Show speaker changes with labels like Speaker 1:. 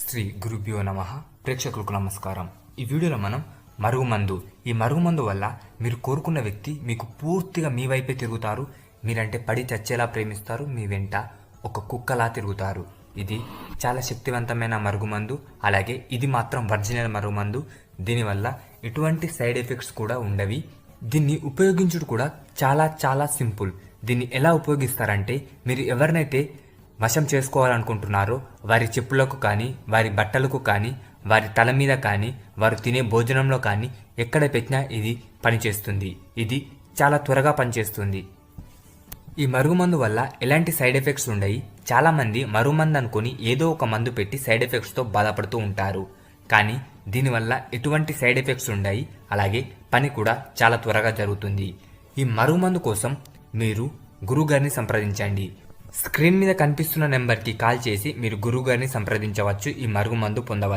Speaker 1: శ్రీ గురుభ్యో నమః. ప్రేక్షకులకు నమస్కారం. ఈ వీడియోలో మనం మరుగుమందు, ఈ మరుగుమందు వల్ల మీరు కోరుకున్న వ్యక్తి మీకు పూర్తిగా మీ వైపే తిరుగుతారు. మీరంటే పడి చచ్చేలా ప్రేమిస్తారు. మీ వెంట ఒక కుక్కలా తిరుగుతారు. ఇది చాలా శక్తివంతమైన మరుగుమందు. అలాగే ఇది మాత్రం ఒరిజినల్ మరుగుమందు. దీనివల్ల ఎటువంటి సైడ్ ఎఫెక్ట్స్ కూడా ఉండవి. దీన్ని ఉపయోగించుడు కూడా చాలా చాలా సింపుల్. దీన్ని ఎలా ఉపయోగిస్తారంటే, మీరు ఎవరినైతే వశం చేసుకోవాలనుకుంటున్నారో వారి చెప్పులకు కానీ, వారి బట్టలకు కానీ, వారి తల మీద కానీ, వారు తినే భోజనంలో కానీ ఎక్కడ పెట్టినా ఇది పనిచేస్తుంది. ఇది చాలా త్వరగా పనిచేస్తుంది. ఈ మరుగుమందు వల్ల ఎలాంటి సైడ్ ఎఫెక్ట్స్ ఉండయి. చాలామంది మరుగుమందు అనుకుని ఏదో ఒక మందు పెట్టి సైడ్ ఎఫెక్ట్స్తో బాధపడుతూ ఉంటారు. కానీ దీనివల్ల ఎటువంటి సైడ్ ఎఫెక్ట్స్ ఉండయి. అలాగే పని కూడా చాలా త్వరగా జరుగుతుంది. ఈ మరుగుమందు కోసం మీరు గురువుగారిని సంప్రదించండి. స్క్రీన్ మీద కనిపిస్తున్న నెంబర్కి కాల్ చేసి మీరు గురువుగారిని సంప్రదించవచ్చు. ఈ మరుగుమందు పొందవచ్చు.